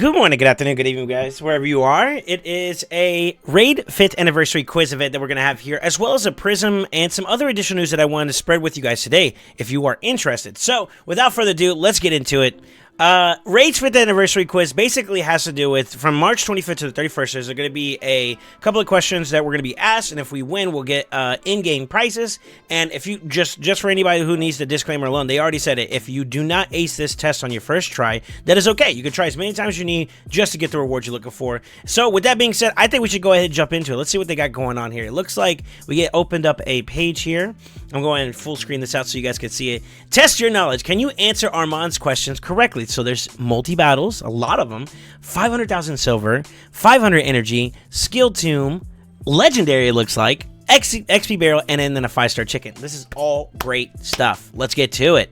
Good morning, good afternoon, good evening, guys, wherever you are. It is a Raid 5th Anniversary quiz event that we're going to have here, as well as a Prism and some other additional news that I wanted to spread with you guys today, if you are interested. So, without further ado, let's get into it. Raid's 5th Anniversary quiz basically has to do with, from March 25th to the 31st, there's going to be a couple of questions that we're going to be asked, and if we win, we'll get in-game prizes. And if you, just for anybody who needs the disclaimer alone, they already said it, if you do not ace this test on your first try, that is okay. You can try as many times as you need just to get the rewards you're looking for. So, with that being said, I think we should go ahead and jump into it. Let's see what they got going on here. It looks like we get opened up a page here. I'm going to full screen this out so you guys can see it. Test your knowledge. Can you answer Armand's questions correctly? So there's multi-battles, a lot of them, 500,000 silver, 500 energy, skill tomb, legendary it looks like, XP barrel, and then a 5-star chicken. This is all great stuff. Let's get to it.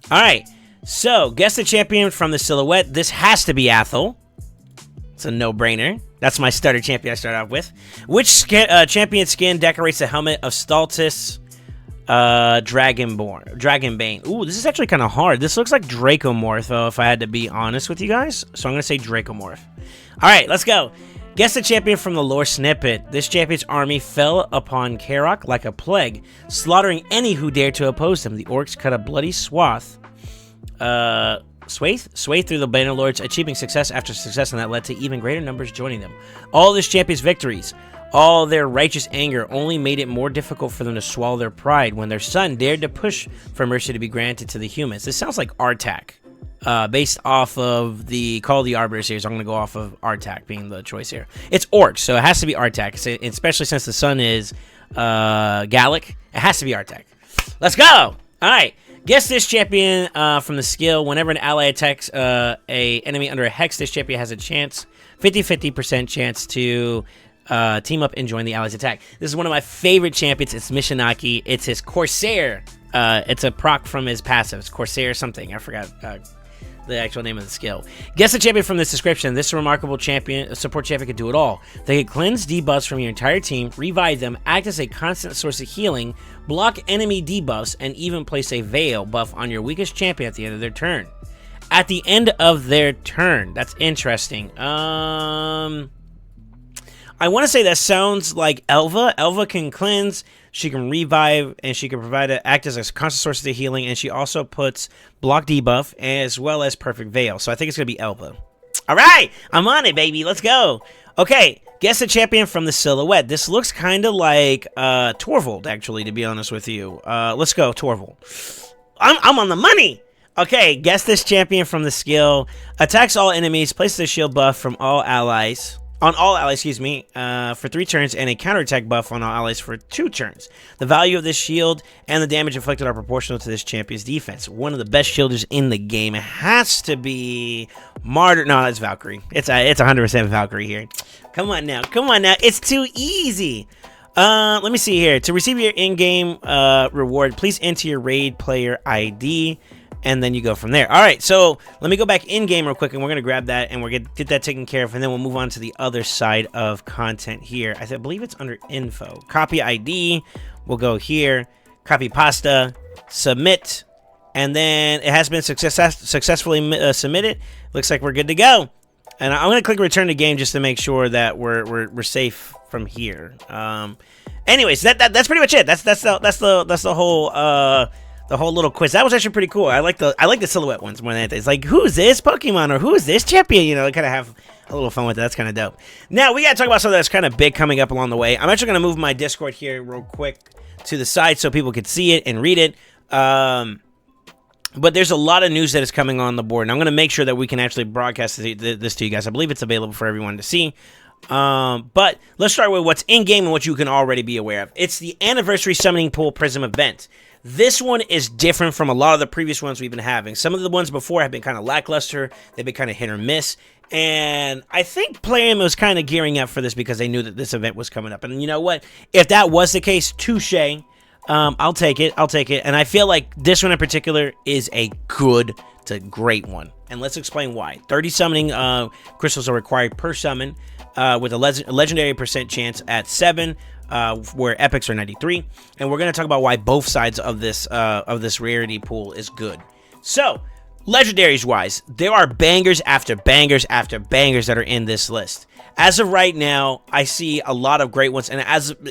All right, so guess the champion from the silhouette. This has to be Athel. It's a no-brainer. That's my starter champion I start off with. Which champion skin decorates the helmet of Stultus? Dragonbane. Ooh, this is actually kind of hard. This looks like Dracomorph, though, if I had to be honest with you guys. So I'm going to say Dracomorph. All right, let's go. Guess the champion from the lore snippet. This champion's army fell upon Karok like a plague, slaughtering any who dared to oppose them. The orcs cut a bloody swath. Swathe through the Bannerlords, achieving success after success, and that led to even greater numbers joining them. All this champion's victories, all their righteous anger, only made it more difficult for them to swallow their pride when their son dared to push for mercy to be granted to the humans. This sounds like Artak, based off of the Call of the Arbiter series. I'm going to go off of Artak being the choice here. It's orcs, so it has to be Artak, especially since the son is Gallic. It has to be Artak. Let's go! All right. Guess this champion from the skill. Whenever an ally attacks a enemy under a hex, this champion has a chance, 50% chance to team up and join the allies' attack. This is one of my favorite champions. It's Mishinaki. It's his Corsair. It's a proc from his passive. It's Corsair something. I forgot the actual name of the skill. Guess the champion from this description. This remarkable champion, support champion, can do it all. They can cleanse debuffs from your entire team, revive them, act as a constant source of healing, block enemy debuffs, and even place a veil buff on your weakest champion at the end of their turn. At the end of their turn. That's interesting. I want to say that sounds like Elva. Elva can cleanse, she can revive, and she can act as a constant source of healing, and she also puts block debuff as well as perfect veil. So I think it's going to be Elva. All right, I'm on it, baby. Let's go. Okay, guess the champion from the silhouette. This looks kind of like Torvald, actually, to be honest with you. Let's go, Torvald. I'm on the money. Okay, guess this champion from the skill. Attacks all enemies, places a shield buff from all allies. On all allies, for 3 turns, and a counterattack buff on all allies for 2 turns. The value of this shield and the damage inflicted are proportional to this champion's defense. One of the best shielders in the game. It has to be Martyr. No, that's Valkyrie. It's 100% Valkyrie here. Come on now. It's too easy. Let me see here. To receive your in-game reward, please enter your raid player ID. And then you go from there. All right, so let me go back in-game real quick, and we're going to grab that, and we're going to get that taken care of, and then we'll move on to the other side of content here. I believe it's under info. Copy ID. We'll go here. Copy pasta. Submit. And then it has been successfully submitted. Looks like we're good to go. And I'm going to click return to game just to make sure that we're safe from here. Anyways, that's pretty much it. That's the whole... the whole little quiz. That was actually pretty cool. I like the silhouette ones more than anything. It's like, who's this Pokemon, or who's this champion? You know, kind of have a little fun with it. That's kind of dope. Now, we got to talk about something that's kind of big coming up along the way. I'm actually going to move my Discord here real quick to the side so people can see it and read it. But there's a lot of news that is coming on the board, and I'm going to make sure that we can actually broadcast this to you guys. I believe it's available for everyone to see. But let's start with what's in-game and what you can already be aware of. It's the Anniversary Summoning Pool Prism event. This one is different from a lot of the previous ones we've been having. Some of the ones before have been kind of lackluster. They've been kind of hit or miss. And I think Plarium was kind of gearing up for this because they knew that this event was coming up. And you know what? If that was the case, touche. I'll take it. And I feel like this one in particular is a good to great one. And let's explain why. 30 summoning crystals are required per summon with a legendary percent chance at 7. Where epics are 93, and we're going to talk about why both sides of this rarity pool is good. So Legendaries wise, there are bangers after bangers after bangers that are in this list. As of right now, I see a lot of great ones, and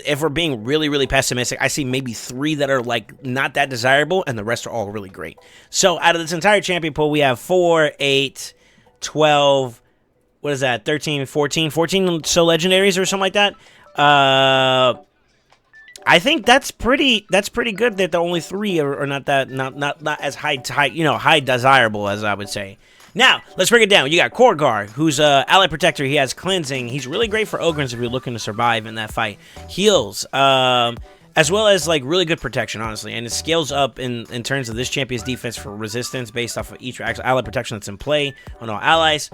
if we're being really, really pessimistic, I see maybe 3 that are like not that desirable, and the rest are all really great. So out of this entire champion pool, we have 4, 8, 12, what is that, 13, 14 so legendaries or something like that. I think that's pretty good that the only 3 are not as high desirable as I would say. Now, let's break it down. You got Korgar, who's ally protector. He has cleansing. He's really great for Ogrins if you're looking to survive in that fight. Heals, as well as like really good protection, honestly. And it scales up in terms of this champion's defense for resistance based off of each ally protection that's in play on all allies.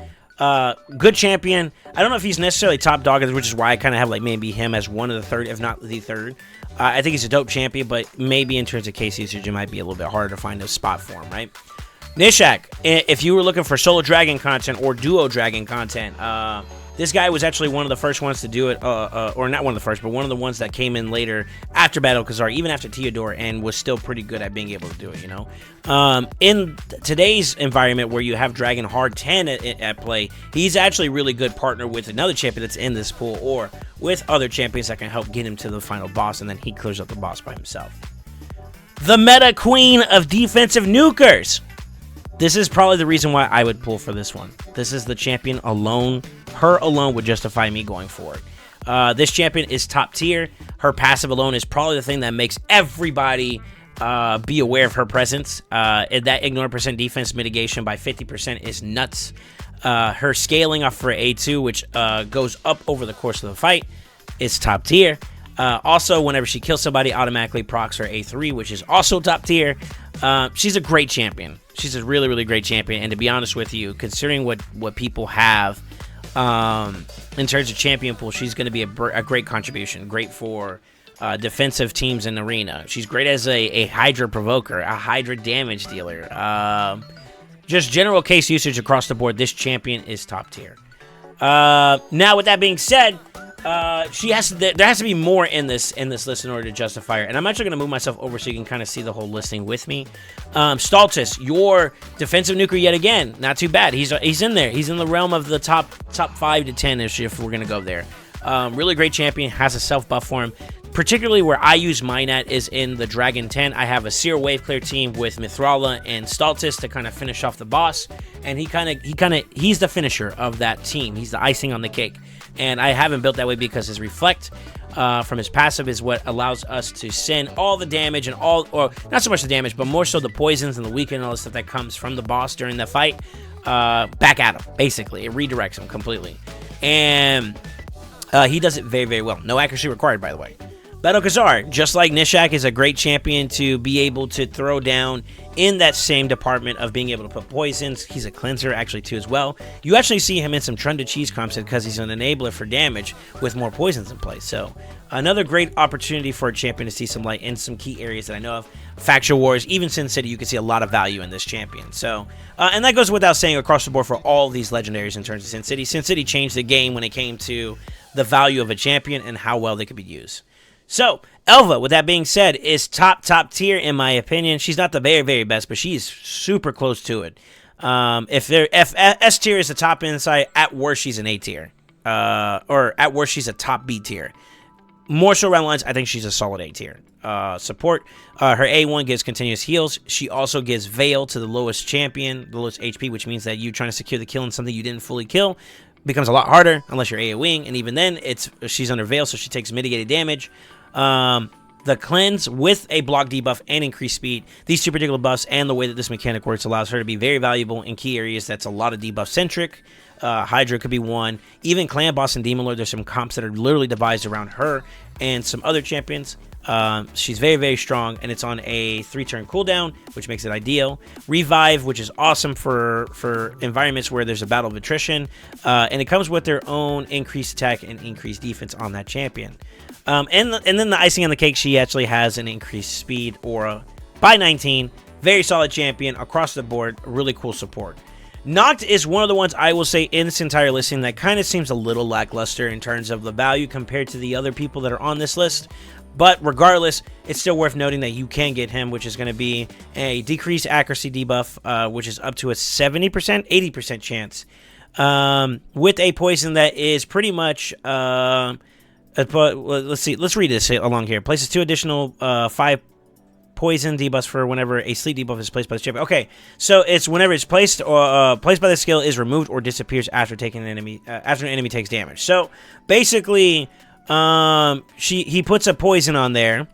Good champion. I don't know if he's necessarily top dog, which is why I kind of have like maybe him as one of the third, if not the third. I think he's a dope champion, but maybe in terms of case usage, it might be a little bit harder to find a spot for him, right? Nishak, if you were looking for solo dragon content or duo dragon content, this guy was actually one of the first ones to do it, or not one of the first, but one of the ones that came in later after Battle Khazar, even after Theodore, and was still pretty good at being able to do it, you know? In today's environment where you have Dragon Hard 10 at play, he's actually a really good partner with another champion that's in this pool, or with other champions that can help get him to the final boss, and then he clears up the boss by himself. The meta queen of defensive nukers. This is probably the reason why I would pull for this one. This is the champion alone. Her alone would justify me going for it. This champion is top tier. Her passive alone is probably the thing that makes everybody be aware of her presence. That ignore percent defense mitigation by 50% is nuts. Her scaling off for A2, which goes up over the course of the fight, is top tier. Also, whenever she kills somebody, automatically procs her A3, which is also top tier. She's a great champion. She's a really, really great champion. And to be honest with you, considering what people have in terms of champion pool, she's going to be a great contribution. Great for defensive teams in the arena. She's great as a Hydra provoker, a Hydra damage dealer. Just general case usage across the board, this champion is top tier. Now, with that being said, there has to be more in this list in order to justify her, and I'm actually going to move myself over so you can kind of see the whole listing with me. Stultus, your defensive nuker yet again, not too bad. He's in there. He's in the realm of the top 5 to 10ish if we're going to go there. Really great champion, has a self buff for him. Particularly where I use mine at is in the Dragon 10. I have a Seer Wave Clear team with Mithrala and Stultus to kind of finish off the boss, and he's the finisher of that team. He's the icing on the cake. And I have him built that way because his Reflect from his passive is what allows us to send all the damage and or not so much the damage, but more so the poisons and the weaken and all the stuff that comes from the boss during the fight back at him, basically. It redirects him completely. And he does it very, very well. No accuracy required, by the way. Battle Khazar, just like Nishak, is a great champion to be able to throw down in that same department of being able to put poisons. He's a cleanser, actually, too, as well. You actually see him in some Trunda Cheese comps because he's an enabler for damage with more poisons in place. So, another great opportunity for a champion to see some light in some key areas that I know of. Faction Wars, even Sin City, you can see a lot of value in this champion. So, and that goes without saying across the board for all of these legendaries in terms of Sin City. Sin City changed the game when it came to the value of a champion and how well they could be used. So, Elva, with that being said, is top tier in my opinion. She's not the very, very best, but she's super close to it. If S tier is the top inside, at worst she's an A tier. Or at worst she's a top B tier. More so around lines, I think she's a solid A tier. Support, her A1 gives continuous heals. She also gives Veil to the lowest champion, the lowest HP, which means that you trying to secure the kill on something you didn't fully kill becomes a lot harder unless you're AoEing, and even then she's under Veil, so she takes mitigated damage. The cleanse with a block debuff and increased speed. These two particular buffs and the way that this mechanic works allows her to be very valuable in key areas that's a lot of debuff centric. Hydra could be one. Even Clan Boss and Demon Lord, there's some comps that are literally devised around her and some other champions. She's very, very strong, and it's on a 3-turn cooldown, which makes it ideal. Revive, which is awesome for environments where there's a battle of attrition, and it comes with their own increased attack and increased defense on that champion. And then the icing on the cake, she actually has an increased speed aura by 19. Very solid champion across the board. Really cool support. Noct is one of the ones I will say in this entire listing that kind of seems a little lackluster in terms of the value compared to the other people that are on this list. But regardless, it's still worth noting that you can get him, which is going to be a decreased accuracy debuff, which is up to a 70%, 80% chance. With a poison that is pretty much... let's see. Let's read this along here. Places 2 additional 5 poison debuffs for whenever a sleep debuff is placed by the champion. Okay, so it's whenever it's placed or placed by the skill is removed or disappears after taking an enemy after an enemy takes damage. So basically... he puts a poison on there,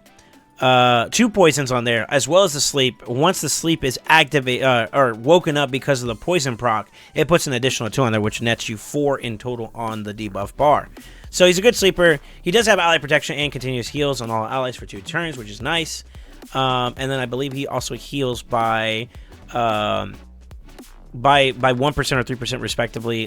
2 poisons on there, as well as the sleep. Once the sleep is activated or woken up because of the poison proc, it puts an additional 2 on there, which nets you 4 in total on the debuff bar. So he's a good sleeper. He does have ally protection and continuous heals on all allies for 2 turns, which is nice. And then I believe he also heals by 1% or 3% respectively,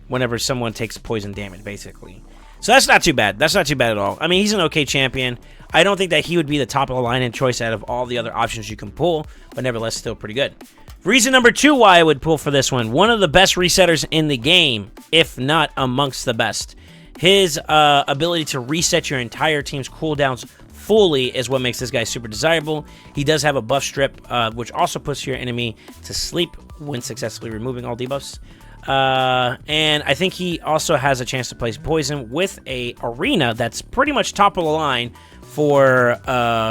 whenever someone takes poison damage, basically. So that's not too bad. That's not too bad at all. I mean, he's an okay champion. I don't think that he would be the top of the line in choice out of all the other options you can pull, but nevertheless, still pretty good. Reason number 2 why I would pull for this one of the best resetters in the game, if not amongst the best. His ability to reset your entire team's cooldowns fully is what makes this guy super desirable. He does have a buff strip, which also puts your enemy to sleep when successfully removing all debuffs. And I think he also has a chance to place poison with a arena that's pretty much top of the line for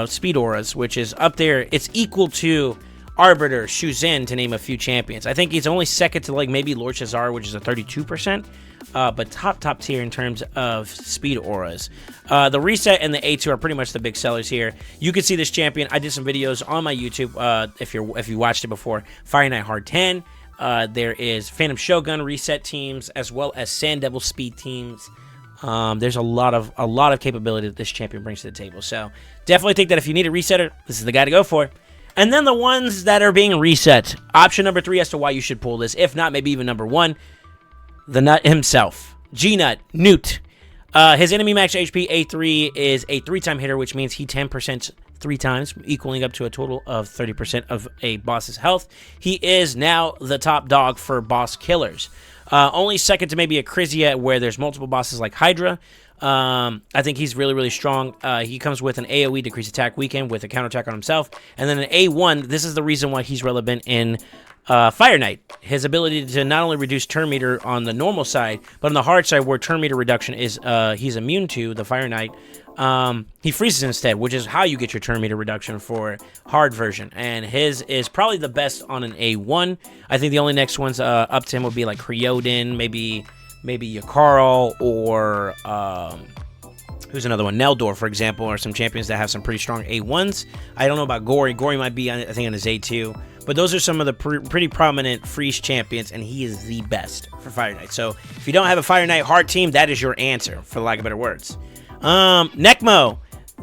speed auras, which is up there. It's equal to Arbiter, Shuzhen, to name a few champions. I think he's only second to like maybe Lord Shazar, which is a 32%, but top tier in terms of speed auras. The reset and the A2 are pretty much the big sellers here. You can see this champion. I did some videos on my YouTube if you watched it before. Fire Knight Hard 10. There is Phantom Shogun reset teams, as well as Sand Devil speed teams. There's a lot of capability that this champion brings to the table. So definitely think that if you need a resetter, this is the guy to go for. And then the ones that are being reset. Option number 3 as to why you should pull this. If not, maybe even number 1. The Nut himself. G-Nut. Newt. His enemy max HP A3 is a 3-time hitter, which means he 10% 3 times, equaling up to a total of 30% of a boss's health. He is now the top dog for boss killers. Only second to maybe a Krizia, where there's multiple bosses like Hydra. I think he's really, really strong. He comes with an AoE decreased attack weekend with a counterattack on himself. And then an A1, this is the reason why he's relevant in Fire Knight. His ability to not only reduce turn meter on the normal side, but on the hard side where turn meter reduction is he's immune to, the Fire Knight, he freezes instead, which is how you get your turn meter reduction for hard version. And his is probably the best on an A1. I think the only next ones up to him would be like Kryodin, maybe Yakarl, or who's another one? Neldor, for example, are some champions that have some pretty strong A1s. I don't know about Gory. Gory might be, I think, on his A2. But those are some of the pretty prominent freeze champions, and he is the best for Fire Knight. So if you don't have a Fire Knight hard team, that is your answer, for lack of better words. Necmo,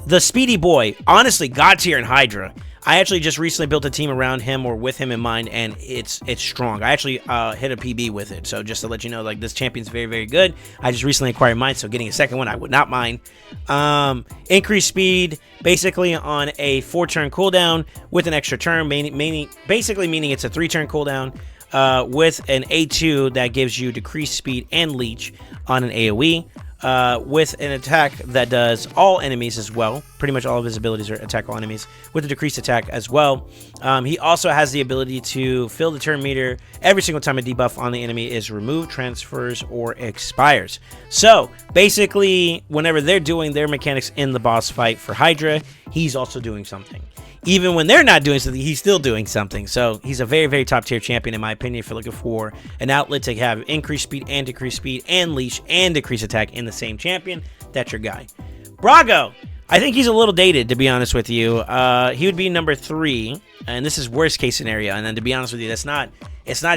the speedy boy. Honestly, God tier in Hydra. I actually just recently built a team around him or with him in mind, and it's strong. I actually hit a PB with it, so just to let you know, like, this champion's very, very good. I just recently acquired mine, so getting a second one I would not mind. Increased speed, basically on a 4-turn cooldown with an extra turn, basically meaning it's a 3-turn cooldown with an A2 that gives you decreased speed and leech on an AoE. With an attack that does all enemies as well. Pretty much all of his abilities are attack all enemies with a decreased attack as well. He also has the ability to fill the turn meter every single time a debuff on the enemy is removed, transfers, or expires. So basically, whenever they're doing their mechanics in the boss fight for Hydra, he's also doing something. Even when they're not doing something, he's still doing something. So he's a very, very top tier champion, in my opinion, if you're looking for an outlet to have increased speed and decreased speed and leash and decreased attack in the same champion. That's your guy. Brago. I think he's a little dated, to be honest with you. He would be number 3, and this is worst case scenario. And then, to be honest with you, it's not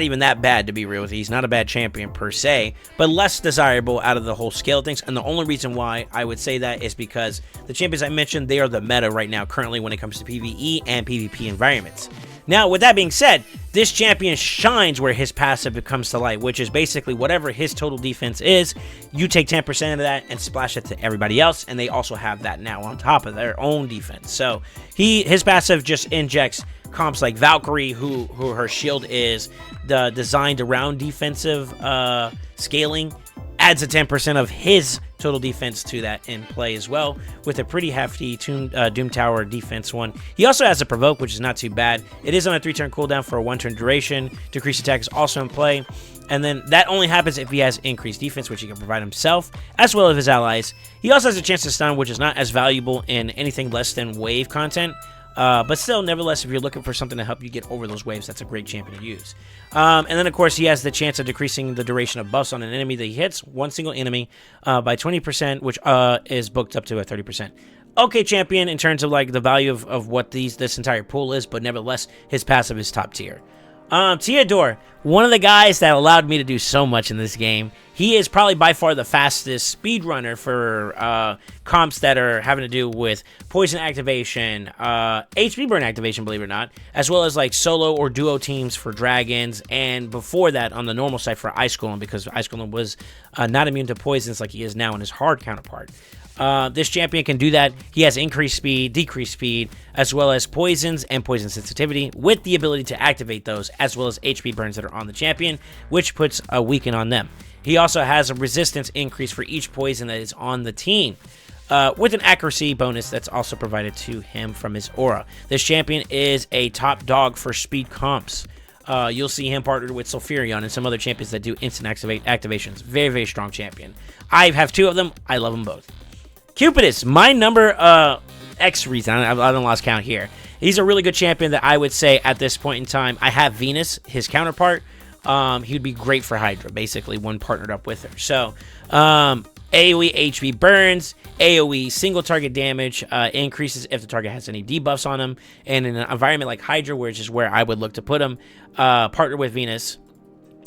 even that bad, to be real with you. He's not a bad champion per se, but less desirable out of the whole scale of things. And the only reason why I would say that is because the champions I mentioned, they are the meta right now currently when it comes to PvE and PvP environments. Now, with that being said, this champion shines where his passive comes to light, which is basically whatever his total defense is, you take 10% of that and splash it to everybody else, and they also have that now on top of their own defense. So his passive just injects comps like Valkyrie, who her shield is designed around defensive scaling, adds a 10% of his total defense to that in play as well, with a pretty hefty Doom Tower defense one. He also has a Provoke, which is not too bad. It is on a 3-turn cooldown for a 1-turn duration. Decreased attack is also in play. And then that only happens if he has increased defense, which he can provide himself, as well as his allies. He also has a chance to stun, which is not as valuable in anything less than wave content. But still, nevertheless, if you're looking for something to help you get over those waves, that's a great champion to use. And then, of course, he has the chance of decreasing the duration of buffs on an enemy that he hits, one single enemy, by 20%, which is booked up to a 30%. Okay, champion in terms of like the value of what this entire pool is, but nevertheless, his passive is top tier. Theodore, one of the guys that allowed me to do so much in this game. He is probably by far the fastest speedrunner for comps that are having to do with poison activation, HP burn activation, believe it or not, as well as like solo or duo teams for dragons, and before that on the normal side for Ice Golem, because Ice Golem was not immune to poisons like he is now in his hard counterpart. This champion can do that. He has increased speed, decreased speed, as well as poisons and poison sensitivity, with the ability to activate those, as well as HP burns that are on the champion, which puts a weaken on them. He also has a resistance increase for each poison that is on the team, with an accuracy bonus that's also provided to him from his aura. This champion is a top dog for speed comps. You'll see him partnered with Sulfurion and some other champions that do instant activations. Very, very strong champion. I have 2 of them. I love them both. Cupidus, my number X reason. I don't lost count here. He's a really good champion that I would say at this point in time. I have Venus, his counterpart. He would be great for Hydra, basically, when partnered up with her. So, AoE HP burns, AoE single target damage increases if the target has any debuffs on him. And in an environment like Hydra, which is where I would look to put him, partner with Venus.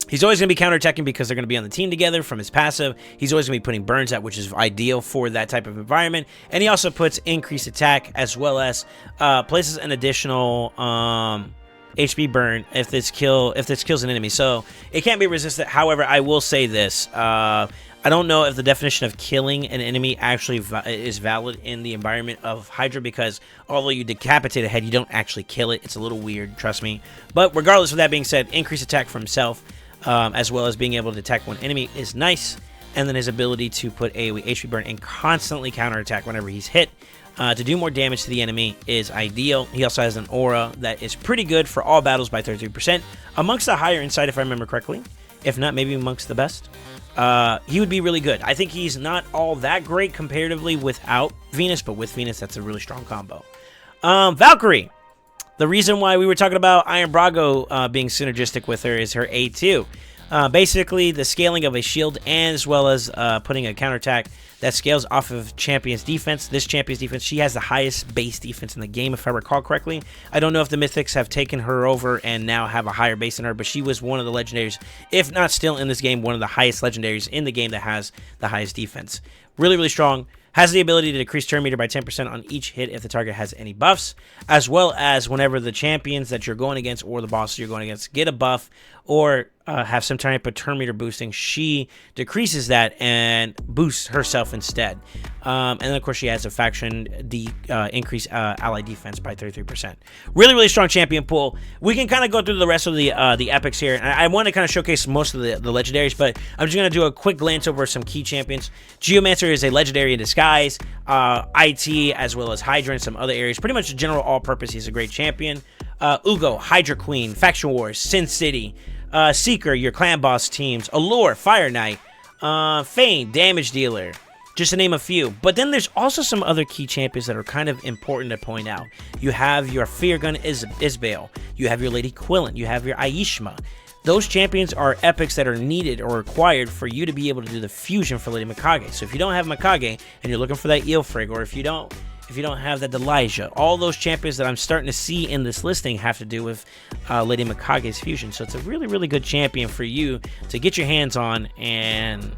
He's always going to be counterattacking because they're going to be on the team together from his passive. He's always going to be putting burns out, which is ideal for that type of environment. And he also puts increased attack, as well as places an additional HP burn if this kills an enemy. So it can't be resisted. However, I will say this. I don't know if the definition of killing an enemy actually is valid in the environment of Hydra, because although you decapitate a head, you don't actually kill it. It's a little weird, trust me. But regardless of that being said, increased attack for himself, as well as being able to attack one enemy is nice. And then his ability to put AoE HP burn and constantly counterattack whenever he's hit to do more damage to the enemy is ideal. He also has an aura that is pretty good for all battles by 33%, amongst the higher inside if I remember correctly. If not, maybe amongst the best. He would be really good. I think he's not all that great comparatively without Venus, but with Venus, that's a really strong combo. Valkyrie. The reason why we were talking about Iron Brago being synergistic with her is her A2. Basically, the scaling of a shield, and as well as putting a counterattack that scales off of champion's defense. This champion's defense, she has the highest base defense in the game, if I recall correctly. I don't know if the Mythics have taken her over and now have a higher base than her, but she was one of the legendaries, if not still in this game, one of the highest legendaries in the game that has the highest defense. Really, really strong. Has the ability to decrease turn meter by 10% on each hit if the target has any buffs, as well as whenever the champions that you're going against or the bosses you're going against get a buff or have some type of turn meter boosting, she decreases that and boosts herself instead. And then, of course, she has a faction increase ally defense by 33%. Really, really strong champion pool. We can kind of go through the rest of the epics here. I want to kind of showcase most of the legendaries, but I'm just going to do a quick glance over some key champions. Geomancer is a legendary in disguise. IT, as well as Hydra and some other areas. Pretty much a general all-purpose. He's a great champion. Ugo, Hydra Queen, Faction Wars, Sin City, Seeker, your clan boss teams, Allure, Fire Knight, Fane, Damage Dealer, just to name a few. But then there's also some other key champions that are kind of important to point out. You have your Fear Gun Isbale, you have your Lady Quillen, you have your Aishma. Those champions are epics that are needed or required for you to be able to do the fusion for Lady Mikage. So if you don't have Mikage and you're looking for that Eelfrig, or if you don't have that Elijah, all those champions that I'm starting to see in this listing have to do with Lady Mikage's fusion. So it's a really, really good champion for you to get your hands on. And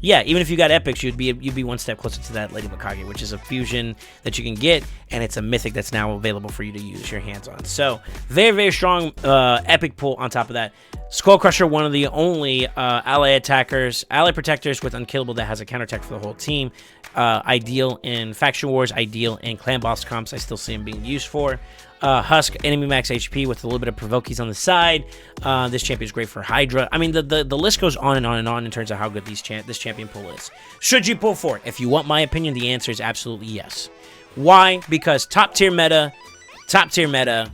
yeah, even if you got epics, you'd be one step closer to that Lady Mikage, which is a fusion that you can get, and it's a mythic that's now available for you to use your hands on. So very, very strong epic pull on top of that. Skull Crusher, one of the only ally protectors with Unkillable that has a counterattack for the whole team. Ideal in Faction Wars, ideal in Clan Boss comps. I still see him being used for. Husk, enemy max HP with a little bit of Provokies on the side. This champion is great for Hydra. I mean, the list goes on and on and on in terms of how good this champion pool is. Should you pull for it? If you want my opinion, the answer is absolutely yes. Why? Because top tier meta, top tier meta,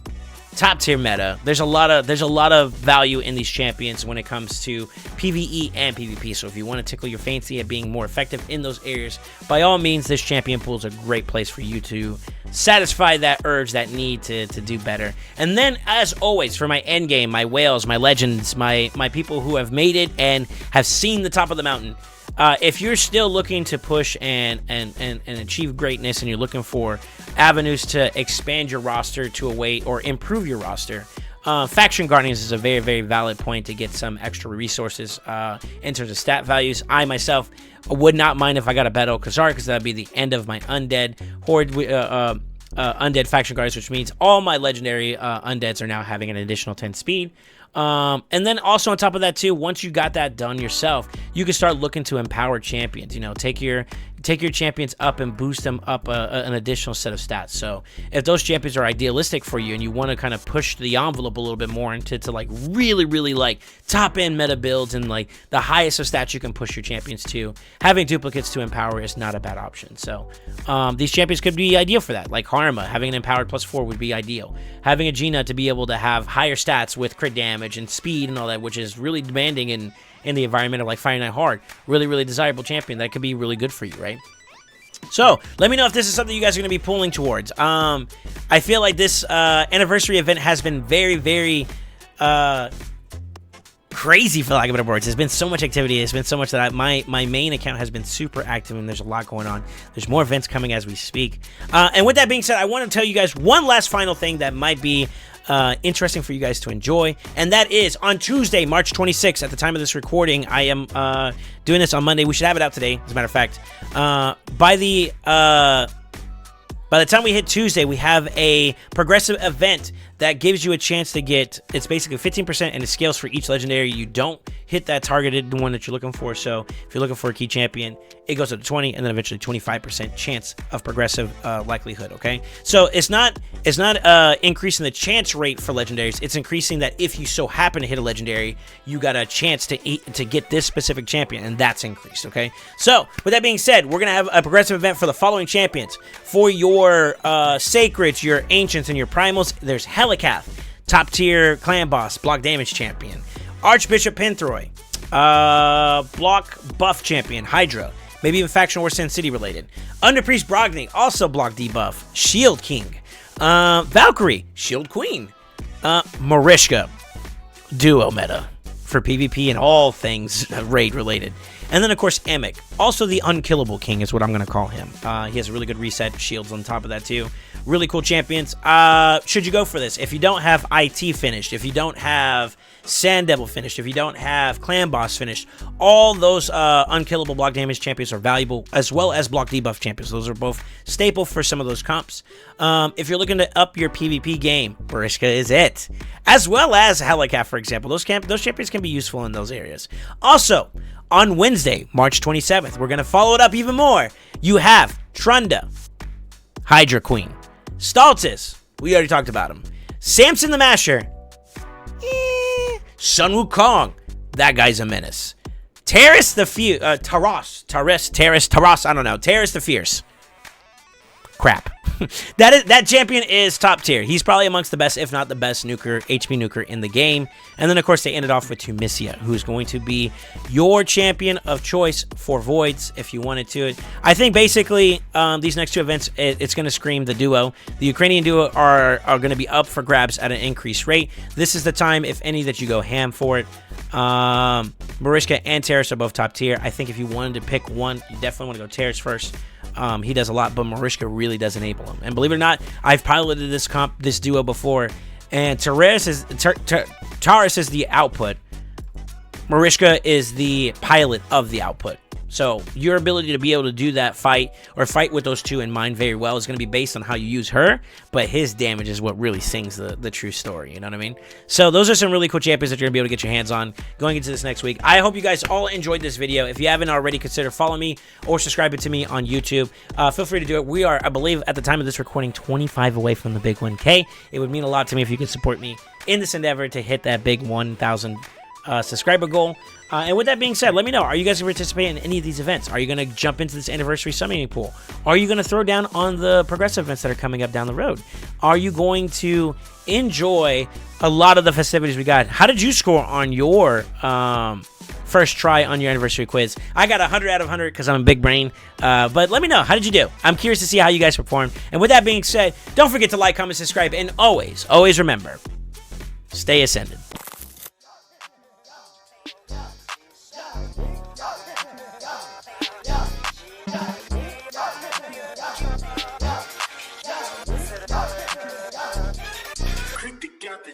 top tier meta. There's a lot of value in these champions when it comes to PvE and PvP. So if you want to tickle your fancy at being more effective in those areas, by all means, this champion pool is a great place for you to satisfy that urge, that need to do better. And then, as always, for my end game, my whales, my legends, my people who have made it and have seen the top of the mountain. If you're still looking to push and achieve greatness, and you're looking for avenues to expand your roster to a way or improve your roster, Faction Guardians is a very, very valid point to get some extra resources in terms of stat values. I myself would not mind if I got a Battle Khazar, because that would be the end of my undead horde. Undead Faction Guardians, which means all my legendary undeads are now having an additional 10 speed. And then also on top of that too, once you got that done yourself, you can start looking to empower champions. You know, take your champions up and boost them up an additional set of stats. So if those champions are idealistic for you and you want to kind of push the envelope a little bit more into like really like top end meta builds and like the highest of stats you can push your champions to, having duplicates to empower is not a bad option. So these champions could be ideal for that. Like Harma, having an empowered +4 would be ideal. Having a Gina to be able to have higher stats with crit damage and speed and all that, which is really demanding in the environment of like Fire Knight Hard. Really desirable champion that could be really good for you, right? So let me know if this is something you guys are going to be pulling towards. I feel like this anniversary event has been very crazy, for lack of better words. There's been so much activity. There's been so much that my main account has been super active, and there's a lot going on. There's more events coming as we speak. And with that being said, I want to tell you guys one last final thing that might be interesting for you guys to enjoy, and that is on Tuesday, March 26th, at the time of this recording. I am doing this on Monday. We should have it out today, as a matter of fact. By the time we hit Tuesday, we have a progressive event that gives you a chance to get, it's basically 15%, and it scales for each legendary. You don't hit that targeted one that you're looking for. So if you're looking for a key champion, it goes up to 20, and then eventually 25% chance of progressive likelihood. Okay, so it's not increasing the chance rate for legendaries. It's increasing that if you so happen to hit a legendary, you got a chance to get this specific champion, and that's increased. Okay, so with that being said, we're gonna have a progressive event for the following champions. For your sacreds, your ancients, and your primals, there's Helicath, top tier clan boss, block damage champion. Archbishop Penthroy, block buff champion, Hydra, maybe even Faction War Sin City related. Underpriest Brogni, also block debuff, Shield King. Valkyrie, Shield Queen. Marishka, duo meta for PvP and all things raid related. And then, of course, Emic, also the unkillable king is what I'm going to call him. He has a really good reset, shields on top of that too. Really cool champions. Should you go for this? If you don't have IT finished, if you don't have Sand Devil finished, if you don't have Clan Boss finished, all those unkillable block damage champions are valuable, as well as block debuff champions. Those are both staple for some of those comps. If you're looking to up your PvP game, Barishka is it. As well as Helicath, for example. Those champions can be useful in those areas. Also, on Wednesday, March 27th, we're going to follow it up even more. You have Trunda, Hydra Queen. Staltis, we already talked about him. Samson the Masher, Sun Wukong, that guy's a menace. Taras the Taras, I don't know. Taras the Fierce. Crap. That champion is top tier. He's probably amongst the best, if not the best, HP nuker in the game. And then, of course, they ended off with Tunisia, who's going to be your champion of choice for Voids, if you wanted to. I think, basically, these next two events, it's going to scream the duo. The Ukrainian duo are going to be up for grabs at an increased rate. This is the time, if any, that you go ham for it. Marishka and Taras are both top tier. I think if you wanted to pick one, you definitely want to go Taras first. He does a lot, but Marishka really does enable him. And believe it or not, I've piloted this duo before, and Taras is the output. Marishka is the pilot of the output. So your ability to be able to do that fight with those two in mind very well is going to be based on how you use her, but his damage is what really sings the true story, you know what I mean? So those are some really cool champions that you're going to be able to get your hands on going into this next week. I hope you guys all enjoyed this video. If you haven't already, consider following me or subscribing to me on YouTube. Feel free to do it. We are, I believe, at the time of this recording, 25 away from the big 1K. It would mean a lot to me if you could support me in this endeavor to hit that big 1,000 subscriber goal. And with that being said, let me know, are you guys going to participate in any of these events? Are you going to jump into this anniversary summoning pool? Are you going to throw down on the progressive events that are coming up down the road? Are you going to enjoy a lot of the festivities we got? How did you score on your first try on your anniversary quiz? I got 100 out of 100 because I'm a big brain. But let me know, how did you do? I'm curious to see how you guys perform. And with that being said, don't forget to like, comment, subscribe, and always, always remember, stay ascended. Got the